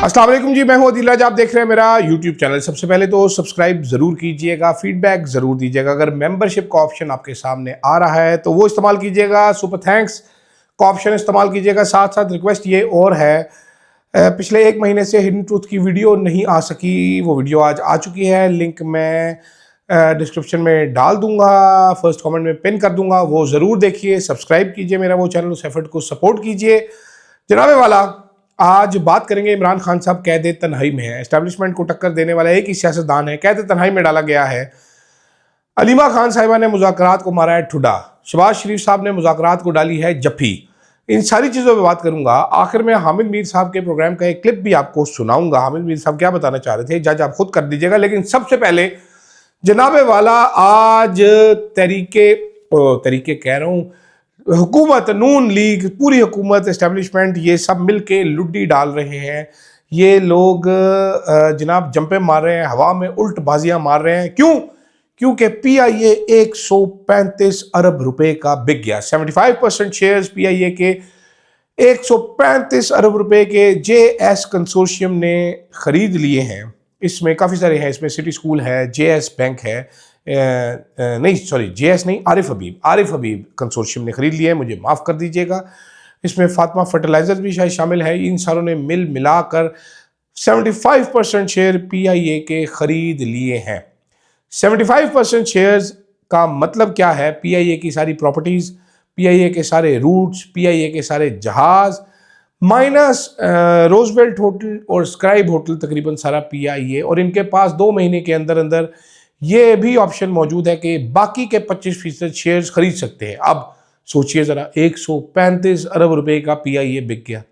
अस्सलाम वालेकुम जी, मैं हूं अदील राज। आप देख रहे हैं मेरा यूट्यूब चैनल। सबसे पहले तो सब्सक्राइब ज़रूर कीजिएगा, फीडबैक ज़रूर दीजिएगा। अगर मेंबरशिप का ऑप्शन आपके सामने आ रहा है तो वो इस्तेमाल कीजिएगा, सुपर थैंक्स का ऑप्शन इस्तेमाल कीजिएगा। साथ साथ रिक्वेस्ट ये और है, पिछले 1 महीने से हिडन ट्रूथ की वीडियो नहीं आ सकी, वो वीडियो आज आ चुकी है। लिंक मैं डिस्क्रिप्शन में डाल दूंगा, फर्स्ट कमेंट में पिन कर दूंगा, वो ज़रूर देखिए, सब्सक्राइब कीजिए मेरा वो चैनल, उस एफर्ट को सपोर्ट कीजिए। जनाबे वाला, आज बात करेंगे, इमरान खान साहब कैद तन्हाई में है। एस्टैब्लिशमेंट को टक्कर देने वाला एक ही सियासतदान है, कैद तन्हाई में डाला गया है। अलीमा खान साहिबा ने मुज़ाकरात को मारा है ठुड्डा, शहबाज शरीफ साहब ने मुज़ाकरात को डाली है जफ्फी। इन सारी चीज़ों पर बात करूंगा। आखिर में हामिद मीर साहब के प्रोग्राम का एक क्लिप भी आपको सुनाऊंगा। हामिद मीर साहब क्या बताना चाह रहे थे, जज आप खुद कर दीजिएगा। लेकिन सबसे पहले जनाबे वाला, आज तरीके कह रहा हूँ, हुकूमत, नून लीग, पूरी हुकूमत, एस्टेब्लिशमेंट, ये सब मिलके लुड्डी डाल रहे हैं। ये लोग जनाब जंपे मार रहे हैं, हवा में उल्ट बाजियां मार रहे हैं। क्यों? क्योंकि पीआईए 135 अरब रुपए का बिक गया। 75% शेयर्स पीआईए के 135 अरब रुपए के जेएस कंसोर्शियम ने खरीद लिए हैं। इसमें काफ़ी सारे हैं, इसमें सिटी स्कूल है, जेएस बैंक है, नहीं सॉरी जेएस नहीं, आरिफ हबीब कंसोर्शियम ने खरीद लिया है, मुझे माफ़ कर दीजिएगा। इसमें फातिमा फर्टिलाइजर भी शायद शामिल है। इन सारों ने मिलाकर 75% शेयर पीआईए के खरीद लिए हैं। 75% शेयर्स का मतलब क्या है? पीआईए की सारी प्रॉपर्टीज़, पीआईए के सारे रूट्स, पीआईए के सारे जहाज़, माइनस रोजवेल्ट होटल और स्क्राइब होटल, तकरीबन सारा पीआईए। और इनके पास 2 महीने के अंदर अंदर ये भी ऑप्शन मौजूद है कि बाकी के 25% शेयर्स खरीद सकते हैं। अब सोचिए ज़रा, 135 अरब रुपए का पीआईए बिक गया,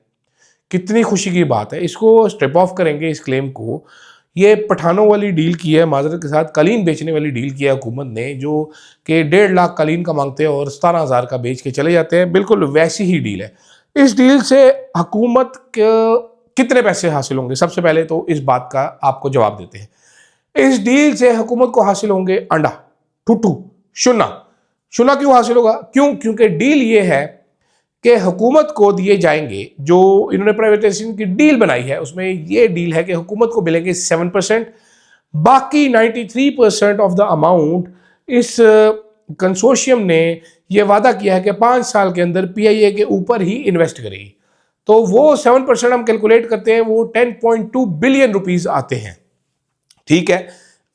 कितनी खुशी की बात है। इसको स्ट्रिप ऑफ करेंगे, इस क्लेम को। ये पठानों वाली डील की है, माजरत के साथ कालीन बेचने वाली डील की है हुकूमत ने, जो कि 1.5 लाख कालीन का मांगते हैं और 17,000 का बेच के चले जाते हैं। बिल्कुल वैसी ही डील है। इस डील से हुकूमत के कितने पैसे हासिल होंगे? सबसे पहले तो इस बात का आपको जवाब देते हैं। इस डील से हुकूमत को हासिल होंगे अंडा, टुटू, शुना क्यों हासिल होगा? क्योंकि डील ये है कि हुकूमत को दिए जाएंगे, जो इन्होंने प्राइवेटाइजेशन की डील बनाई है, उसमें ये डील है कि हुकूमत को मिलेंगे 7%, बाकी 93% ऑफ द अमाउंट इस कंसोर्शियम ने यह वादा किया है कि 5 साल के अंदर पीआईए के ऊपर ही इन्वेस्ट करेगी। तो वो 7% हम कैलकुलेट करते हैं, वो 10.2 बिलियन रुपीस आते हैं। ठीक है।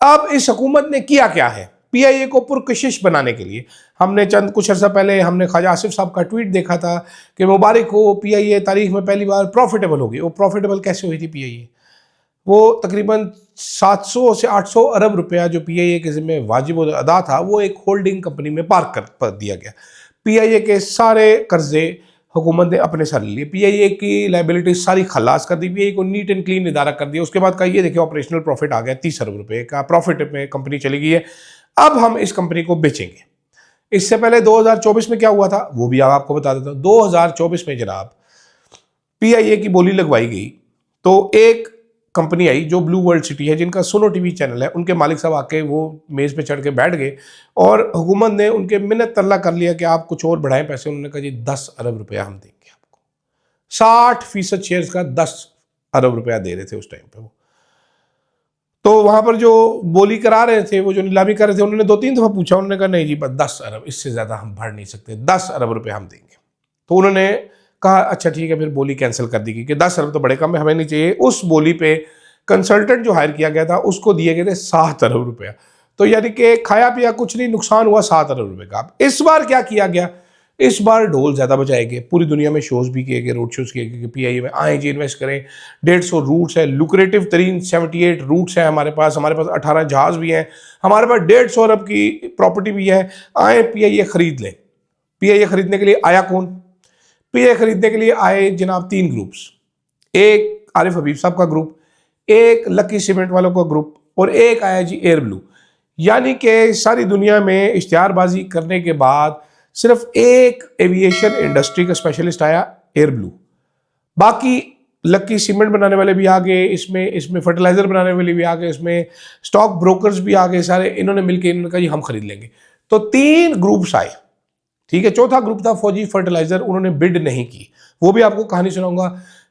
अब इस हुकूमत ने किया क्या है पीआईए को पुरकशिश बनाने के लिए? हमने कुछ अर्सा पहले हमने ख्वाजा आसिफ साहब का ट्वीट देखा था कि मुबारक हो, पीआईए तारीख में पहली बार प्रॉफिटेबल होगी। वो प्रॉफिटेबल कैसे हुई थी पीआईए? वो तकरीबन 700 से 800 अरब रुपया जो पीआईए के ज़िम्मे वाजिब अदा था, वो एक होल्डिंग कंपनी में पार्क कर दिया गया। पीआईए के सारे कर्जे हुकूमत ने अपने सर लिए, पीआईए की लाइबिलिटी सारी खलास कर दी, पीआईए को नीट एंड क्लीन इदारा कर दिया। उसके बाद का ये देखिए, ऑपरेशनल प्रॉफिट आ गया, 30 अरब रुपए का प्रॉफिट में कंपनी चली गई है। अब हम इस कंपनी को बेचेंगे। इससे पहले 2024 में क्या हुआ था वो भी आपको बता देता हूँ। 2024 में जनाब पीआईए की बोली लगवाई गई तो एक कंपनी आई जो ब्लू वर्ल्ड सिटी है, जिनका सुनो टीवी चैनल है, उनके मालिक साहब आके वो मेज़ पे चढ़ के बैठ गए और हुकूमत ने उनके मिन्नत तरला कर लिया कि आप कुछ और बढ़ाएं पैसे। उन्होंने कहा जी 10 अरब रुपया हम देंगे आपको। 60% शेयर्स का 10 अरब रुपया दे रहे थे उस टाइम पे वो। तो वहां पर जो बोली करा रहे थे, वो जो नीलामी कर रहे थे, उन्होंने 2-3 दफा पूछा। उन्होंने कहा नहीं जी बस 10 अरब, इससे ज्यादा हम भर नहीं सकते, 10 अरब रुपया हम देंगे। तो उन्होंने कहा अच्छा ठीक है, फिर बोली कैंसिल कर दी गई कि 10 अरब तो बड़े कम है, हमें नहीं चाहिए। उस बोली पे कंसल्टेंट जो हायर किया गया था उसको दिए गए थे 7 अरब रुपया। तो यानी कि खाया पिया कुछ नहीं, नुकसान हुआ 7 अरब रुपए का। इस बार क्या किया गया? इस बार ढोल ज़्यादा बजाए गए, पूरी दुनिया में शोज़ भी किए गए, रोड शोज़ किए गए कि पीआईए में आए जी, इन्वेस्ट करें। 150 रूट्स है, लुक्रेटिव तरीन 78 रूट्स हैं हमारे पास 18 जहाज़ भी हैं, हमारे पास 150 अरब की प्रॉपर्टी भी है, आए पीआईए खरीद लें। पीआईए खरीदने के लिए आया कौन? पीआईए खरीदने के लिए आए जनाब 3 ग्रुप्स, एक आरिफ हबीब साहब का ग्रुप, एक लकी सीमेंट वालों का ग्रुप, और एक आया जी एयर ब्लू। यानी कि सारी दुनिया में इश्तिहारबाजी करने के बाद सिर्फ एक एविएशन इंडस्ट्री का स्पेशलिस्ट आया, एयर ब्लू। बाकी लकी सीमेंट बनाने वाले भी आ गए, इसमें फर्टिलाइजर बनाने वाले भी आ गए, इसमें स्टॉक ब्रोकर्स भी आ गए सारे। इन्होंने मिलकर इन्होंने कहा जी हम खरीद लेंगे। तो 3 ग्रुप्स आए। ठीक है। चौथा ग्रुप था फौजी फर्टिलाइजर, उन्होंने बिड नहीं की, वो भी आपको कहानी सुनाऊंगा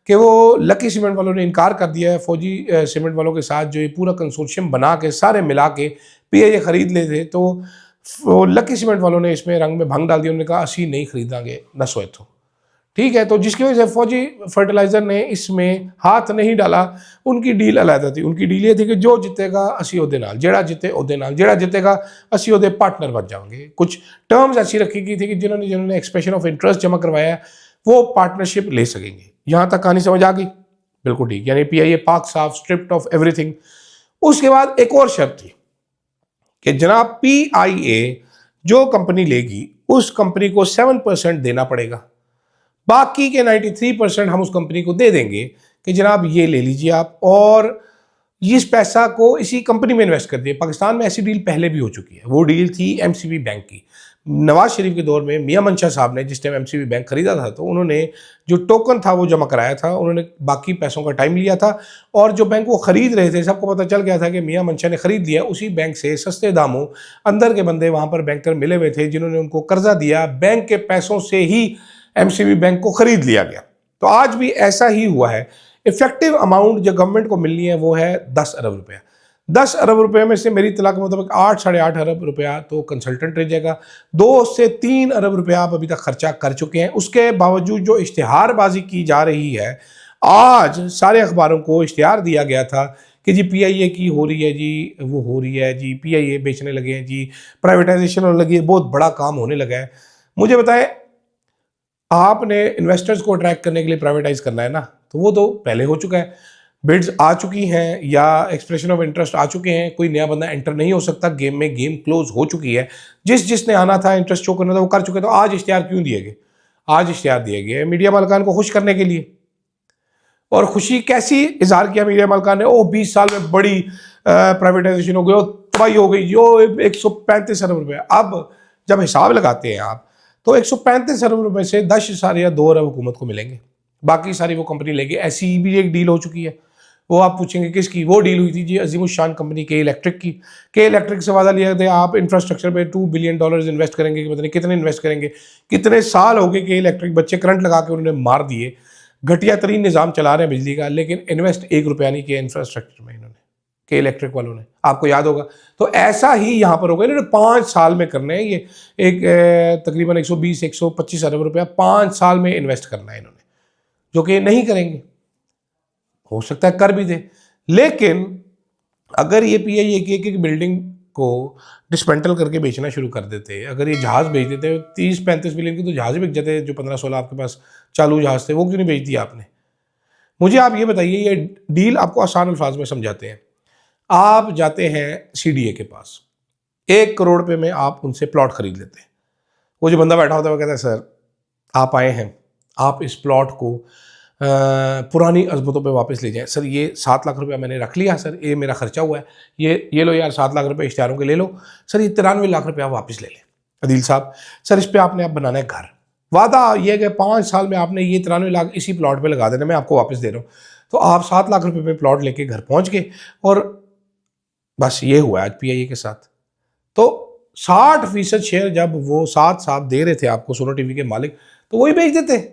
कि वो लकी सीमेंट वालों ने इनकार कर दिया है फौजी सीमेंट वालों के साथ जो ये पूरा कंसोर्शियम बना के सारे मिला के पीआईए खरीद ले थे, तो लकी सीमेंट वालों ने इसमें रंग में भंग डाल दिया। उन्होंने कहा असी नहीं खरीदांगे न सोए तो ठीक है। तो जिसकी वजह से फौजी फर्टिलाइजर ने इसमें हाथ नहीं डाला। उनकी डील अलग थी। उनकी डील ये थी कि जो जीतेगा असी ओदे नाल, जेड़ा जीते ओदे नाल, जेड़ा जीतेगा असी ओदे पार्टनर बन जाएंगे। कुछ टर्म्स ऐसी रखी गई थी कि जिन्होंने एक्सप्रेशन ऑफ इंटरेस्ट जमा करवाया वो पार्टनरशिप ले सकेंगे। यहाँ तक कहानी समझ आ गई? बिल्कुल ठीक। यानी पीआईए पाक साफ, स्ट्रिप्ट ऑफ एवरीथिंग। उसके बाद एक और शर्त थी कि जनाब पीआईए जो कंपनी लेगी उस कंपनी को 7% देना पड़ेगा, बाकी के 93% हम उस कंपनी को दे देंगे कि जनाब ये ले लीजिए आप, और इस पैसा को इसी कंपनी में इन्वेस्ट कर दिए। पाकिस्तान में ऐसी डील पहले भी हो चुकी है। वो डील थी एमसीबी बैंक की। नवाज शरीफ के दौर में मियां मंशा साहब ने जिस टाइम एमसीबी बैंक खरीदा था, तो उन्होंने जो टोकन था वो जमा कराया था, उन्होंने बाकी पैसों का टाइम लिया था, और जो बैंक वो खरीद रहे थे सबको पता चल गया था कि मियां मंशा ने खरीद लिया। उसी बैंक से सस्ते दामों अंदर के बंदे वहाँ पर बैंकर मिले हुए थे जिन्होंने उनको कर्जा दिया। बैंक के पैसों से ही एमसीबी बैंक को खरीद लिया गया। तो आज भी ऐसा ही हुआ है। इफेक्टिव अमाउंट जो गवर्नमेंट को मिलनी है वो है 10 अरब रुपया। 10 अरब रुपए में से मेरी इत्तला के मुताबिक 8 साढ़े 8 अरब रुपया तो कंसल्टेंट रह जाएगा। 2 से 3 अरब रुपया आप अभी तक खर्चा कर चुके हैं। उसके बावजूद जो इश्तिहारबाजी की जा रही है, आज सारे अखबारों को इश्तिहार दिया गया था कि जी पीआईए की हो रही है, जी वो हो रही है, जी पीआईए बेचने लगे हैं, जी प्राइवेटाइजेशन होने लगी है, बहुत बड़ा काम होने लगा है। मुझे बताएं, आपने इन्वेस्टर्स को अट्रैक्ट करने के लिए प्राइवेटाइज करना है ना, तो वो तो पहले हो चुका है। बिड्स आ चुकी हैं या एक्सप्रेशन ऑफ इंटरेस्ट आ चुके हैं। कोई नया बंदा एंटर नहीं हो सकता गेम में। गेम क्लोज हो चुकी है। जिसने आना था, इंटरेस्ट शो करना था, वो कर चुके। तो आज इश्तिहार क्यों दिए गए? आज इश्तिहार दिए गए मीडिया मालकान को खुश करने के लिए। और खुशी कैसी इजहार किया मीडिया मालकान ने? 20 साल में बड़ी प्राइवेटाइजेशन हो गई, तबाही हो गई, जो 135 अरब रुपये। अब जब हिसाब लगाते हैं आप, तो 135 अरब रुपये से 10 या 2 अरब हुकूमत को मिलेंगे, बाकी सारी वो कंपनी लेगी। ऐसी भी एक डील हो चुकी है। वो आप पूछेंगे किसकी? वो डील हुई थी जी अजीमुशान कंपनी के इलेक्ट्रिक की। के इलेक्ट्रिक से वादा लिया था आप इंफ्रास्ट्रक्चर पे $2 बिलियन इन्वेस्ट करेंगे, कि पता नहीं कितने इन्वेस्ट करेंगे। कितने साल हो गए के इलेक्ट्रिक बच्चे करंट लगा के उन्होंने मार दिए। घटिया तरीन निज़ाम चला रहे हैं बिजली का, लेकिन इन्वेस्ट 1 रुपया नहीं किया इंफ्रास्ट्रक्चर में इन्होंने, के इलेक्ट्रिक वालों ने। आपको याद होगा। तो ऐसा ही यहाँ पर होगा। इन्होंने 5 साल में करना है ये एक तकरीबन 120-125 अरब रुपया 5 साल में इन्वेस्ट करना है इन्होंने, जो कि नहीं करेंगे। हो सकता है कर भी दे, लेकिन अगर ये पीआईए की एक बिल्डिंग को डिसमेंटल करके बेचना शुरू कर देते, अगर ये जहाज़ बेच देते, 30-35 मिलियन के तो जहाज़ बिक जाते, जो 15-16 आपके पास चालू जहाज़ थे, वो क्यों नहीं बेच दिया आपने? मुझे आप ये बताइए। ये डील आपको आसान अल्फाज में समझाते हैं। आप जाते हैं सीडीए के पास, 1 करोड़ रुपये में आप उनसे प्लॉट खरीद लेते हैं। वो जो बंदा बैठा होता है वो कहता है सर आप आए हैं, आप इस प्लॉट को पुरानी अजमतों पे वापस ले जाएं। सर ये 7 लाख रुपया मैंने रख लिया, सर ये मेरा खर्चा हुआ है, ये लो यार 7 लाख रुपये इश्तिहारों के ले लो। सर ये 93 लाख रुपया वापस ले लें अदील साहब। सर इस पर आपने अब बनाना है घर। वादा ये कि 5 साल में आपने ये 93 लाख इसी प्लॉट पे लगा देना, मैं आपको वापस दे रहा हूँ। तो आप 7 लाख रुपये पे प्लॉट लेके घर पहुँच गए, और बस ये हुआ आज पीआईए के साथ। तो 60% शेयर जब वो 7 साल दे रहे थे आपको सोनो टीवी के मालिक, तो वही बेच देते।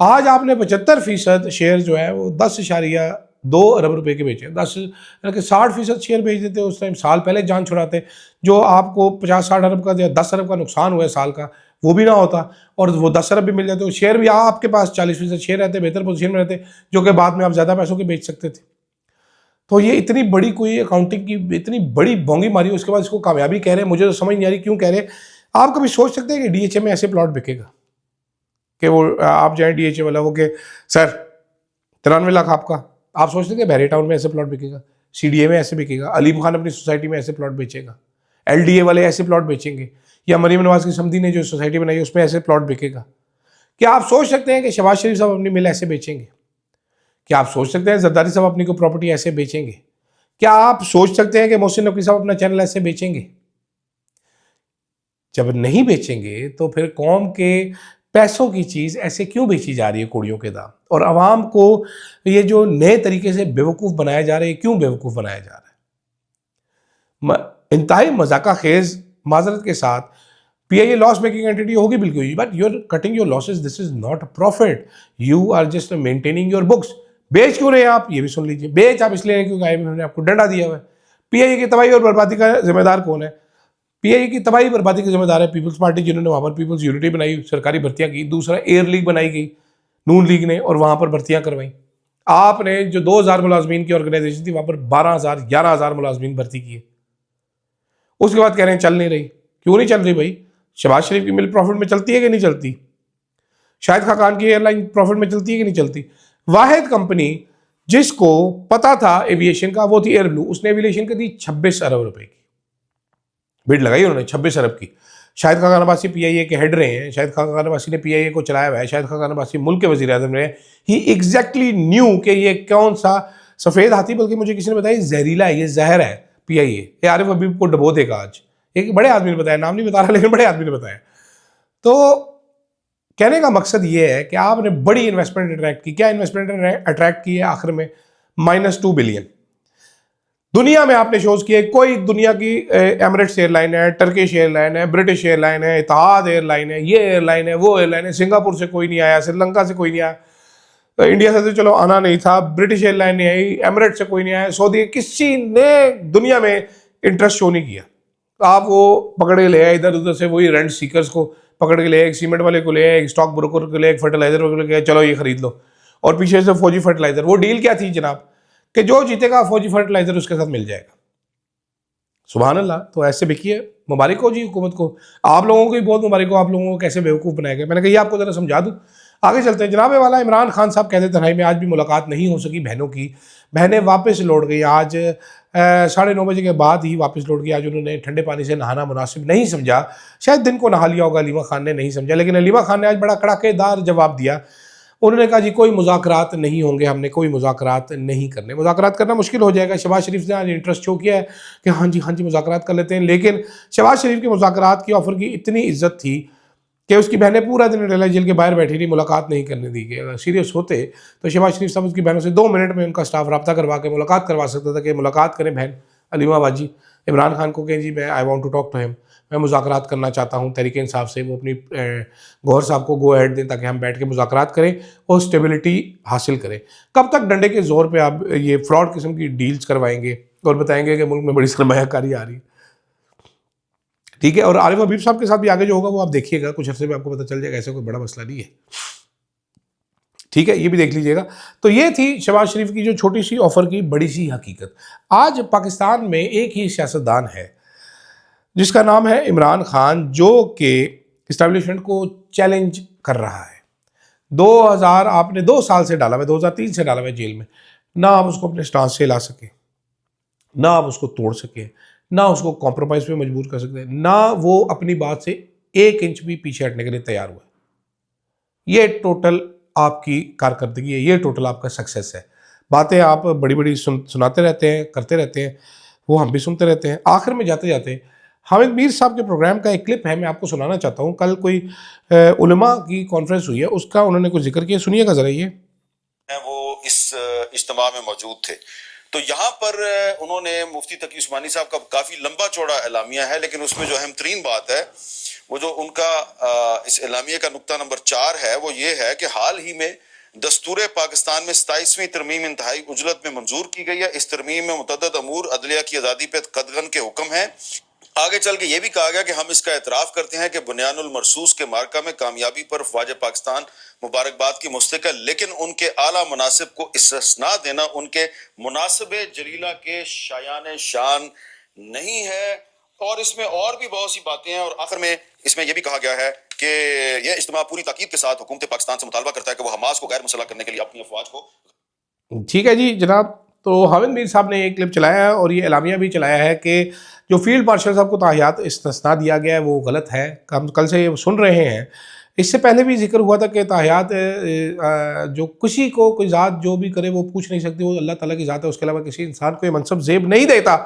आज आपने 75% शेयर जो है वो 10.2 अरब रुपए के बेचे। 60% शेयर बेच देते उस टाइम, साल पहले जान छुड़ाते। जो आपको 50-60 अरब का या 10 अरब का नुकसान हुआ है साल का, वो भी ना होता, और वो 10 अरब भी मिल जाते। शेयर भी आपके पास 40% शेयर रहते, बेहतर पोजीशन में रहते, जो कि बाद में आप ज़्यादा पैसों के बेच सकते थे। तो ये इतनी बड़ी कोई अकाउंटिंग की इतनी बड़ी बोंगी मारी, उसके बाद इसको कामयाबी कह रहे हैं। मुझे तो समझ नहीं आ रही क्यों कह रहे हैं। आप कभी सोच सकते हैं कि डीएचए में ऐसे प्लॉट बिकेगा कि वो आप जाए डीएचए वाला हो के सर 93 लाख आपका? आप सोचते हैं कि बहरे टाउन में ऐसे प्लॉट बिकेगा, सीडीए में ऐसे बिकेगा, अलीम खान अपनी सोसाइटी में ऐसे प्लॉट बेचेगा, एलडीए वाले ऐसे प्लॉट बेचेंगे, या मरीम नवाज की समधी ने जो सोसाइटी बनाई है उसमें ऐसे प्लॉट बिकेगा? क्या आप सोच सकते हैं कि शहबाज शरीफ साहब अपनी मिल ऐसे बेचेंगे? क्या आप सोच सकते हैं जरदारी साहब अपनी को प्रॉपर्टी ऐसे बेचेंगे? क्या आप सोच सकते हैं कि मोहसिन नकवी साहब अपना चैनल ऐसे बेचेंगे? जब नहीं बेचेंगे तो फिर कौम के पैसों की चीज़ ऐसे क्यों बेची जा रही है कुड़ियों के दाम? और आवाम को ये जो नए तरीके से बेवकूफ़ बनाया जा रहा है, क्यों बेवकूफ़ बनाया जा रहा है? इंतहाई मजाका खेज माजरत के साथ पीआईए लॉस मेकिंग एंटिटी होगी बिल्कुल, but you are cutting your losses, this is not a profit, you are just maintaining your books. बेच क्यों रहे हैं आप, ये भी सुन लीजिए, बेच आप इसलिए क्योंकि आईएमएफ ने आपको डंडा दिया हुआ है। पीआईए की तबाही और बर्बादी का जिम्मेदार कौन है? पीआईए की तबाही बर्बादी का जिम्मेदार है पीपल्स पार्टी, जिन्होंने वहां पर पीपल्स यूनिटी बनाई, सरकारी भर्तियां की। दूसरा, एयर लीग बनाई गई नून लीग ने, और वहां पर भर्तियां करवाई। आपने जो 2000 मुलाजमीन की ऑर्गेनाइजेशन थी, वहां पर 12,000 11,000 मुलाजमीन भर्ती किए। उसके बाद कह रहे हैं चल नहीं रही। क्यों नहीं चल रही भाई? शहबाज शरीफ की मिल प्रॉफिट में चलती है कि नहीं चलती? शाहिद खाकान की एयरलाइन प्रॉफिट में चलती है कि नहीं चलती? वाहिद कंपनी जिसको पता था एविएशन का, वो थी एयर ब्लू। उसने एविएशन की दी 26 अरब रुपए की बिड लगाई उन्होंने, 26 अरब की। शाहिद खाकान अब्बासी पीआईए के हेड रहे हैं, शाहिद खाकान अब्बासी ने पीआईए को चलाया हुआ है, शाहिद खाकान अब्बासी मुल्क के वजीर आजम रहे हैं। ही एग्जैक्टली न्यू कि ये कौन सा सफेद हाथी, बल्कि मुझे किसी ने बताया जहरीला है, ये जहर है पीआईए, ये आरिफ हबीब को डबो देगा आज। एक बड़े आदमी ने बताया, नाम नहीं बता रहा लेकिन बड़े आदमी ने बताया। तो कहने का मकसद ये है कि आपने बड़ी इन्वेस्टमेंट अट्रैक्ट की। क्या इन्वेस्टमेंट अट्रैक्ट की है आखिर में? -2 बिलियन। दुनिया में आपने शोज किए, कोई दुनिया की एमिरेट्स एयरलाइन है, टर्किश एयरलाइन है, ब्रिटिश एयरलाइन है, इत्तेहाद एयरलाइन है, ये एयरलाइन है, वो एयरलाइन है, सिंगापुर से कोई नहीं आया, श्रीलंका से कोई नहीं आया, तो इंडिया से तो चलो आना नहीं था, ब्रिटिश एयरलाइन नहीं आई, एमिरेट्स से कोई नहीं आया, सऊदी, किसी ने दुनिया में इंटरेस्ट शो नहीं किया। आप वो पकड़ के ले आए इधर उधर से, वही रेंट सीकर्स को पकड़ के ले आए, एक सीमेंट वाले को ले आए, एक स्टॉक ब्रोकर को ले आए, एक फर्टिलाइजर वाले को ले आए, चलो ये खरीद लो। और पीछे से फौजी फर्टिलाइजर। वो डील क्या थी जनाब? कि जो जीतेगा फौजी फर्टिलाइजर उसके साथ मिल जाएगा। सुभान अल्लाह। तो ऐसे बिकी है, मुबारक हो जी हुकूमत को। आप लोगों को भी बहुत मुबारक हो, आप लोगों को कैसे बेवकूफ़ बनाया गया। मैंने कहा ये आपको ज़रा समझा दूँ। आगे चलते हैं। जनाब वाला इमरान खान साहब कहते तन्हाई में आज भी मुलाकात नहीं हो सकी बहनों की। बहनें वापस लौट गई आज 9:30 बजे के बाद ही वापस लौट गई। आज उन्होंने ठंडे पानी से नहाना मुनासिब नहीं समझा, शायद दिन को नहा लिया होगा, अलीमा खान ने नहीं समझा, लेकिन अलीमा खान ने आज बड़ा कड़ाकेदार जवाब दिया। उन्होंने कहा जी कोई मुज़ाकरात नहीं होंगे, हमने कोई मुज़ाकरात नहीं करने। मुज़ाकरात करना मुश्किल हो जाएगा। शहबाज शरीफ ने आज इंटरेस्ट शो किया है कि हाँ जी मुज़ाकरात कर लेते हैं, लेकिन शहबाज शरीफ के मुज़ाकरात की ऑफ़र की इतनी इज्जत थी कि उसकी बहनें पूरा दिन रिला जेल के बाहर बैठी रही, मुलाकात नहीं करने दी गई। अगर सीरियस होते तो शहबाज शरीफ साहब उसकी बहनों से 2 मिनट में उनका स्टाफ रब्ता करवा के मुलाकात करवा सकता था कि मुलाकात करें बहन अलीमा बाजी। इमरान खान को कहें जी मैं I want to talk to him, मैं मुज़ाकरात करना चाहता हूँ तहरीक इंसाफ से। वो अपनी गौहर साहब को गो अहेड दें ताकि हम बैठ के मुज़ाकरात करें और स्टेबिलिटी हासिल करें। कब तक डंडे के ज़ोर पे आप ये फ्रॉड किस्म की डील्स करवाएंगे और बताएंगे कि मुल्क में बड़ी सरमायाकारी आ रही है? ठीक है। और आरिफ हबीब साहब के साथ भी आगे जो होगा वो आप देखिएगा, कुछ अर्से में आपको पता चल जाएगा, ऐसा कोई बड़ा मसला नहीं है। ठीक है, ये भी देख लीजिएगा। तो ये थी शहबाज शरीफ की जो छोटी सी ऑफर की बड़ी सी हकीकत। आज पाकिस्तान में एक ही सियासतदान है जिसका नाम है इमरान खान, जो कि इस्टेब्लिशमेंट को चैलेंज कर रहा है। 2000 आपने 2 साल से डाला हुआ, 2003 से डाला हुआ जेल में। ना आप उसको अपने स्टांस से ला सके, ना आप उसको तोड़ सके, ना उसको कॉम्प्रोमाइज़ पे मजबूर कर सकते, ना वो अपनी बात से 1 इंच भी पीछे हटने के लिए तैयार हुआ। ये टोटल आपकी कारकर्दगी है, ये टोटल आपका सक्सेस है। बातें आप बड़ी बड़ी सुनाते रहते हैं, करते रहते हैं, वो हम भी सुनते रहते हैं। आखिर में जाते जाते हामिद मीर साहब के प्रोग्राम का एक क्लिप है, मैं आपको सुनाना चाहता हूँ। कल कोई उलमा की कॉन्फ्रेंस हुई है, उसका उन्होंने कुछ जिक्र किया, सुनिएगा ज़रा। ये वो इस इज्तिमा में मौजूद थे, तो यहाँ पर उन्होंने मुफ्ती तकी उस्मानी साहब का काफ़ी लंबा चौड़ा एलामिया है, लेकिन उसमें जो अहम तरीन बात है वो जो उनका इस एलामिया का नुक्ता नंबर 4 है, वो ये है कि हाल ही में दस्तूर पाकिस्तान में 27वीं तरमीम इंतहाई उजलत में मंजूर की गई है। इस तरमीम में मुतअद्दिद अमूर अदलिया की आज़ादी पे कदगन के हुक्म है। आगे चल के ये भी कहा गया कि हम इसका एतराफ़ करते हैं कि बुनियानुल मरसूस के मार्का में कामयाबी पर फ़ौज पाकिस्तान मुबारकबाद की मुस्तहिक है, लेकिन उनके आला मुनासिब को इस्तिस्ना देना उनके मुनासिब जलीला के शायान शान नहीं है। और इसमें और भी बहुत सी बातें हैं। और आखिर में इसमें यह भी कहा गया है कि यह इज्तिमा पूरी ताकीद के साथ हुकूमत पाकिस्तान से मुतालबा करता है कि वो हमास को गैर मुसल्लह करने के लिए अपनी अफवाज को। ठीक है जी जनाब। तो हामिद मीर साहब ने एक क्लिप चलाया है और ये एलामिया भी चलाया है कि जो फील्ड मार्शल साहब को ताहियात इस्तिस्ना दिया गया है वो गलत है। हम कल से ये सुन रहे हैं, इससे पहले भी जिक्र हुआ था कि ताहियात जो किसी को कोई ज़ात जो भी करे वो पूछ नहीं सकती, वो अल्लाह ताला की ज़ात है, उसके अलावा किसी इंसान को ये मनसब ज़ेब नहीं देता।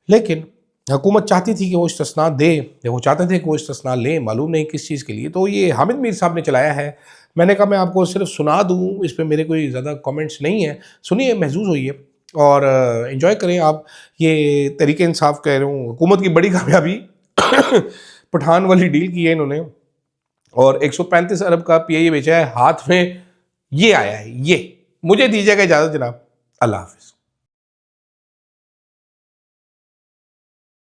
लेकिन हुकूमत चाहती थी कि वो इस्तिस्ना दे, या वो चाहते थे कि वो इस्तिस्ना लें, मालूम नहीं किस चीज़ के लिए। तो ये हामिद मीर साहब ने चलाया है। मैंने कहा मैं आपको सिर्फ सुना दूँ, इस पर मेरे कोई ज़्यादा कमेंट्स नहीं है। सुनिए, महसूस होइए और एंजॉय करें आप। ये तहरीक इंसाफ कह रहा हूँ, हुकूमत की बड़ी कामयाबी पठान वाली डील की है इन्होंने और 135 अरब का पीआईए बेचा है, हाथ में ये आया है। ये मुझे दीजिएगा इजाजत जनाब, अल्लाह हाफिज।